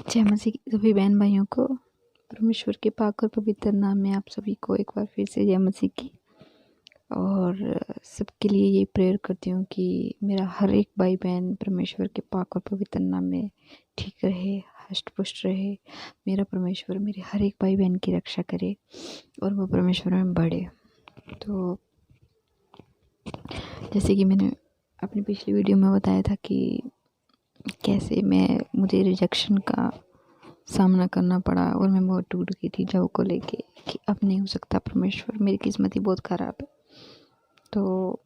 जय मसीह की सभी बहन भाइयों को परमेश्वर के पाक और पवित्र नाम में आप सभी को एक बार फिर से जय मसीह की। और सबके लिए ये प्रेयर करती हूँ कि मेरा हर एक भाई बहन परमेश्वर के पाक और पवित्र नाम में ठीक रहे, हष्ट पुष्ट रहे। मेरा परमेश्वर मेरे हर एक भाई बहन की रक्षा करे और वो परमेश्वर में बढ़े। तो जैसे कि मैंने अपनी पिछली वीडियो में बताया था कि कैसे मुझे रिजेक्शन का सामना करना पड़ा और मैं बहुत टूट गई थी जॉब को लेके कि अब नहीं हो सकता परमेश्वर, मेरी किस्मत ही बहुत ख़राब है। तो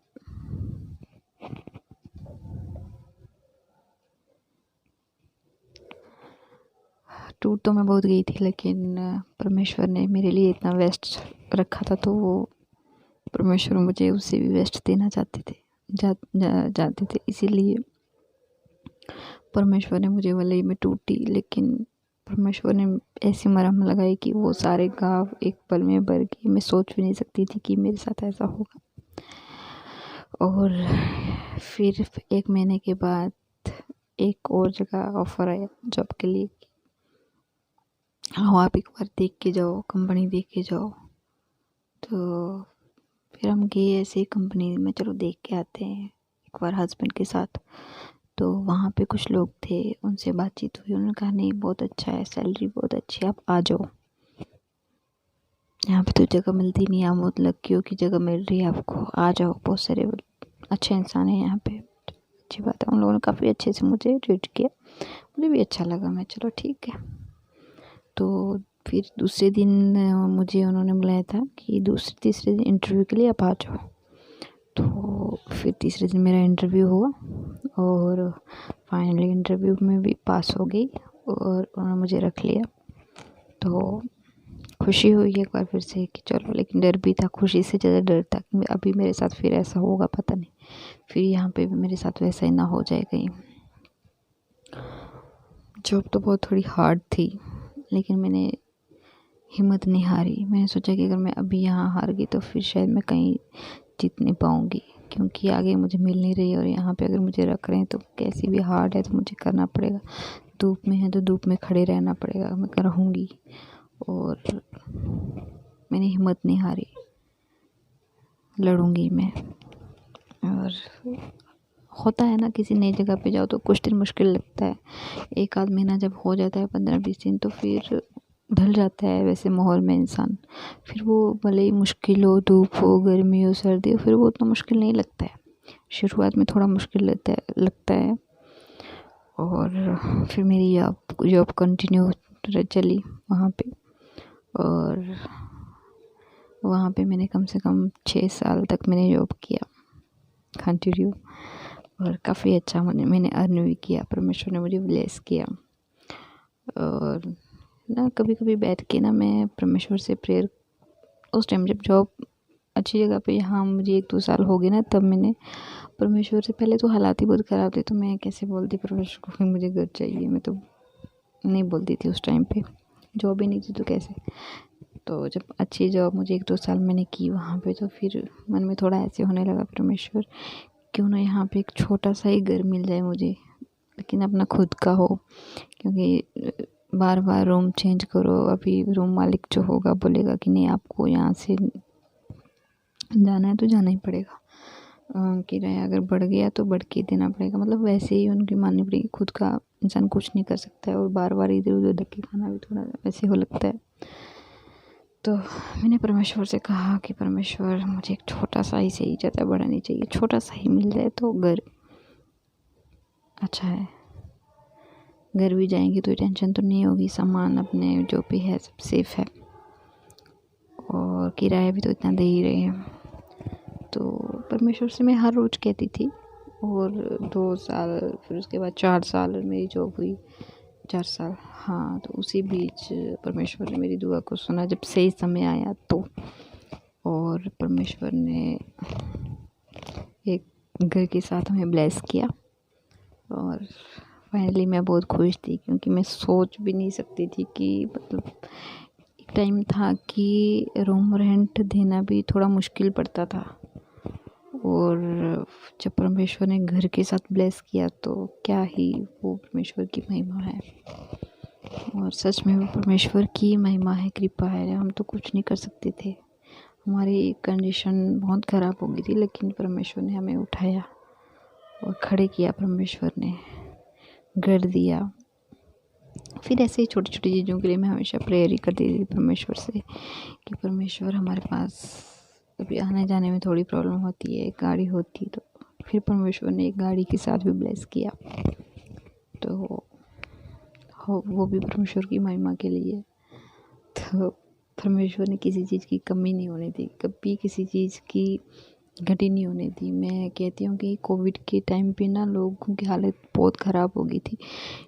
टूट तो मैं बहुत गई थी, लेकिन परमेश्वर ने मेरे लिए इतना बेस्ट रखा था, तो वो परमेश्वर मुझे उससे भी बेस्ट देना चाहते थे। इसीलिए परमेश्वर ने मुझे, भले ही मैं टूटी, लेकिन परमेश्वर ने ऐसी मरहम लगाई कि वो सारे घाव एक पल में भर गए। मैं सोच भी नहीं सकती थी कि मेरे साथ ऐसा होगा। और फिर 1 महीने के बाद एक और जगह ऑफ़र आया जॉब के लिए, हाँ आप एक बार देख के जाओ, कंपनी देख के जाओ। तो फिर हम गए ऐसे कंपनी में, चलो देख के आते हैं एक बार हस्बैंड के साथ। तो वहाँ पे कुछ लोग थे, उनसे बातचीत हुई। उन्होंने कहा नहीं बहुत अच्छा है, सैलरी बहुत अच्छी है, आप आ जाओ, यहाँ पे तो जगह मिलती नहीं है, आप बहुत लकी हो कि जगह मिल रही है आपको, आ जाओ, बहुत सारे अच्छे इंसान हैं यहाँ पे। अच्छी बात है। उन लोगों ने काफ़ी अच्छे से मुझे ट्रीट किया, मुझे भी अच्छा लगा। मैं चलो ठीक है। तो फिर दूसरे दिन मुझे उन्होंने बुलाया था कि तीसरे दिन इंटरव्यू के लिए आप आ जाओ। तो फिर तीसरे दिन मेरा इंटरव्यू हुआ और फाइनली इंटरव्यू में भी पास हो गई और उन्होंने मुझे रख लिया। तो खुशी हुई एक बार फिर से कि चलो, लेकिन डर भी था, खुशी से ज़्यादा डर था कि अभी मेरे साथ फिर ऐसा होगा, पता नहीं फिर यहाँ पे भी मेरे साथ वैसा ही ना हो जाए कहीं। जॉब तो बहुत थोड़ी हार्ड थी, लेकिन मैंने हिम्मत नहीं हारी। मैंने सोचा कि अगर मैं अभी यहाँ हार गई तो फिर शायद मैं कहीं जीत नहीं पाऊँगी, क्योंकि आगे मुझे मिल नहीं रही और यहाँ पे अगर मुझे रख रहे हैं तो कैसी भी हार्ड है तो मुझे करना पड़ेगा। धूप में है तो धूप में खड़े रहना पड़ेगा, मैं रहूँगी। और मैंने हिम्मत नहीं हारी, लड़ूंगी मैं। और होता है ना, किसी नई जगह पे जाओ तो कुछ दिन मुश्किल लगता है, 1 आध महीना जब हो जाता है, 15-20 दिन, तो फिर ढल जाता है वैसे माहौल में इंसान। फिर वो भले ही मुश्किल हो, धूप हो, गर्मी हो, सर्दी हो, फिर वो उतना मुश्किल नहीं लगता है। शुरुआत में थोड़ा मुश्किल लगता है। और फिर मेरी जॉब कंटिन्यू चली वहाँ पे, और वहाँ पे मैंने कम से कम 6 साल तक मैंने जॉब किया कंटिन्यू, और काफ़ी अच्छा मैंने अर्न भी किया। परमेश्वर ने मुझे ब्लेस किया। और ना कभी कभी बैठ के ना मैं परमेश्वर से प्रेयर, उस टाइम जब जॉब अच्छी जगह पे, यहाँ मुझे 1-2 साल हो गए ना, तब मैंने परमेश्वर से, पहले तो हालात ही बहुत ख़राब थे, तो मैं कैसे बोलती परमेश्वर को कि मुझे घर चाहिए। मैं तो नहीं बोलती थी उस टाइम पे, जॉब ही नहीं थी तो कैसे। तो जब अच्छी जॉब मुझे 1-2 साल मैंने की वहाँ पे, तो फिर मन में थोड़ा ऐसे होने लगा, परमेश्वर क्यों ना यहाँ पे एक छोटा सा ही घर मिल जाए मुझे, लेकिन अपना खुद का हो, क्योंकि बार बार रूम चेंज करो, अभी रूम मालिक जो होगा बोलेगा कि नहीं आपको यहाँ से जाना है तो जाना ही पड़ेगा, किराया अगर बढ़ गया तो बढ़ के देना पड़ेगा, मतलब वैसे ही उनकी माननी पड़ेगी। खुद का इंसान कुछ नहीं कर सकता है, और बार बार इधर उधर धक्के खाना भी थोड़ा वैसे हो लगता है। तो मैंने परमेश्वर से कहा कि परमेश्वर मुझे एक छोटा सा ही सही, ज़्यादा बड़ा नहीं चाहिए, छोटा सा ही मिल जाए तो घर अच्छा है। घर भी जाएंगे तो टेंशन तो नहीं होगी, सामान अपने जो भी है सब सेफ है, और किराया भी तो इतना दे ही रहे हैं। तो परमेश्वर से मैं हर रोज़ कहती थी, और 2 साल, फिर उसके बाद 4 साल मेरी जॉब हुई, 4 साल, हाँ। तो उसी बीच परमेश्वर ने मेरी दुआ को सुना जब सही समय आया तो, और परमेश्वर ने एक घर के साथ हमें ब्लेस किया। और फाइनली मैं बहुत खुश थी, क्योंकि मैं सोच भी नहीं सकती थी कि, मतलब एक टाइम था कि रूम रेंट देना भी थोड़ा मुश्किल पड़ता था, और जब परमेश्वर ने घर के साथ ब्लेस किया तो क्या ही वो परमेश्वर की महिमा है। और सच में वो परमेश्वर की महिमा है, कृपा है। हम तो कुछ नहीं कर सकते थे, हमारी कंडीशन बहुत ख़राब हो गई थी, लेकिन परमेश्वर ने हमें उठाया और खड़े किया। परमेश्वर ने घर दिया। फिर ऐसे ही छोटी छोटी चीज़ों के लिए मैं हमेशा प्रेयर ही करती थी परमेश्वर से कि परमेश्वर हमारे पास कभी आने जाने में थोड़ी प्रॉब्लम होती है, गाड़ी होती तो फिर परमेश्वर ने एक गाड़ी के साथ भी ब्लेस किया। तो वो भी परमेश्वर की महिमा के लिए। तो परमेश्वर ने किसी चीज़ की कमी नहीं होने दी, कभी किसी चीज़ की घटी नहीं होने दी। मैं कहती हूँ कि कोविड के टाइम पे ना लोगों की हालत बहुत ख़राब हो गई थी,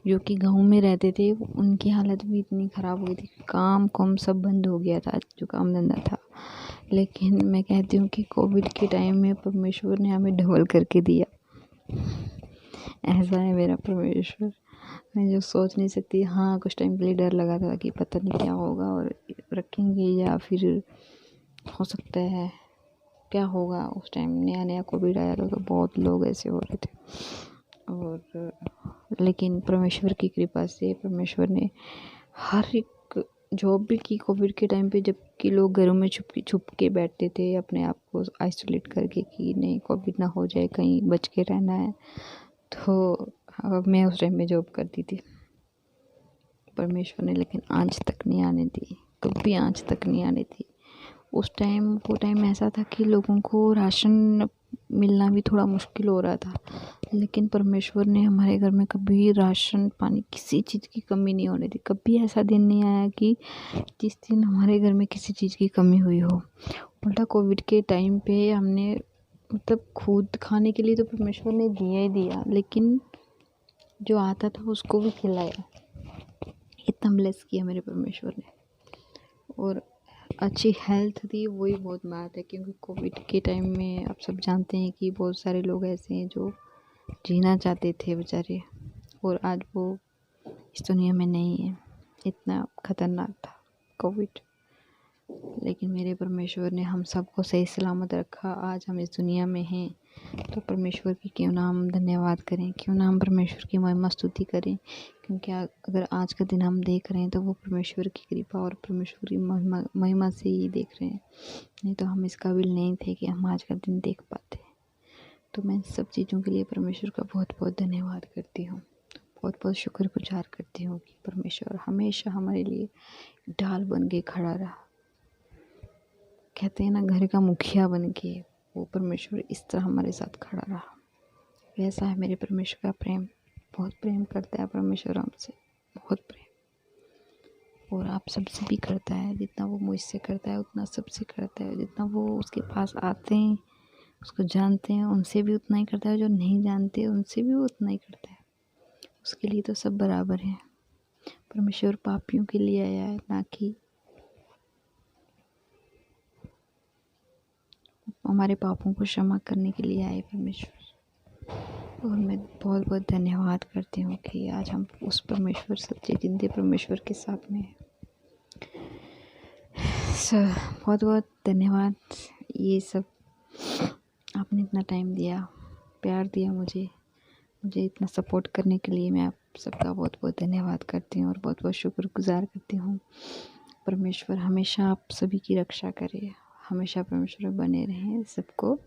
जो कि गांव में रहते थे उनकी हालत भी इतनी ख़राब हो गई थी, काम सब बंद हो गया था, जो काम धंधा था। लेकिन मैं कहती हूँ कि कोविड के टाइम में परमेश्वर ने हमें डबल करके दिया। ऐसा है मेरा परमेश्वर, मैं जो सोच नहीं सकती। हाँ, कुछ टाइम के लिए डर लगा था कि पता नहीं क्या होगा और रखेंगे या फिर हो सकता है क्या होगा। उस टाइम नया नया कोविड आया था तो बहुत लोग ऐसे हो रहे थे। और लेकिन परमेश्वर की कृपा से परमेश्वर ने हर एक जॉब भी की कोविड के टाइम पे, जबकि लोग घरों में छुप के बैठते थे अपने आप को आइसोलेट करके कि नहीं कोविड ना हो जाए, कहीं बच के रहना है। तो मैं उस टाइम में जॉब करती थी। परमेश्वर ने लेकिन आंच तक नहीं आने दी, कभी आंच तक नहीं आने दी। वो टाइम ऐसा था कि लोगों को राशन मिलना भी थोड़ा मुश्किल हो रहा था, लेकिन परमेश्वर ने हमारे घर में कभी राशन पानी किसी चीज़ की कमी नहीं होने दी। कभी ऐसा दिन नहीं आया कि जिस दिन हमारे घर में किसी चीज़ की कमी हुई हो। उल्टा कोविड के टाइम पे हमने मतलब खुद खाने के लिए तो परमेश्वर ने दिया ही दिया, लेकिन जो आता था उसको भी खिलाया। इतना ब्लेस किया मेरे परमेश्वर ने। और अच्छी हेल्थ दी, वही बहुत बात है, क्योंकि कोविड के टाइम में आप सब जानते हैं कि बहुत सारे लोग ऐसे हैं जो जीना चाहते थे बेचारे, और आज वो इस दुनिया में नहीं है। इतना खतरनाक था कोविड, लेकिन मेरे परमेश्वर ने हम सबको सही सलामत रखा। आज हम इस दुनिया में हैं, तो परमेश्वर की क्यों ना हम धन्यवाद करें, क्यों ना हम परमेश्वर की महिमा स्तुति करें। क्योंकि अगर आज का दिन हम देख रहे हैं तो वो परमेश्वर की कृपा और परमेश्वर की महिमा से ही देख रहे हैं, नहीं तो हम इस काबिल नहीं थे कि हम आज का दिन देख पाते। तो मैं सब चीज़ों के लिए परमेश्वर का बहुत बहुत धन्यवाद करती हूँ, बहुत बहुत शुक्रगुजार करती हूँ कि परमेश्वर हमेशा हमारे लिए ढाल बन के खड़ा रहा। कहते हैं ना, घर का मुखिया बन के वो परमेश्वर इस तरह हमारे साथ खड़ा रहा। वैसा है मेरे परमेश्वर का प्रेम, बहुत प्रेम करता है परमेश्वर हमसे, बहुत प्रेम। और आप सबसे भी करता है, जितना वो मुझसे करता है उतना सबसे करता है। जितना वो उसके पास आते हैं, उसको जानते हैं, उनसे भी उतना ही करता है। जो नहीं जानते उनसे भी वो उतना ही करता है। उसके लिए तो सब बराबर हैं। परमेश्वर पापियों के लिए आया है, ना कि हमारे पापों को क्षमा करने के लिए आए परमेश्वर। और मैं बहुत बहुत धन्यवाद करती हूँ कि आज हम उस परमेश्वर, सच्चे जिंदे परमेश्वर के साथ में हैं। बहुत बहुत धन्यवाद। ये सब आपने इतना टाइम दिया, प्यार दिया मुझे इतना सपोर्ट करने के लिए मैं आप सबका बहुत बहुत धन्यवाद करती हूँ और बहुत बहुत शुक्रगुजार करती हूँ। परमेश्वर हमेशा आप सभी की रक्षा करे, हमेशा परमेश्वर बने रहें। सबको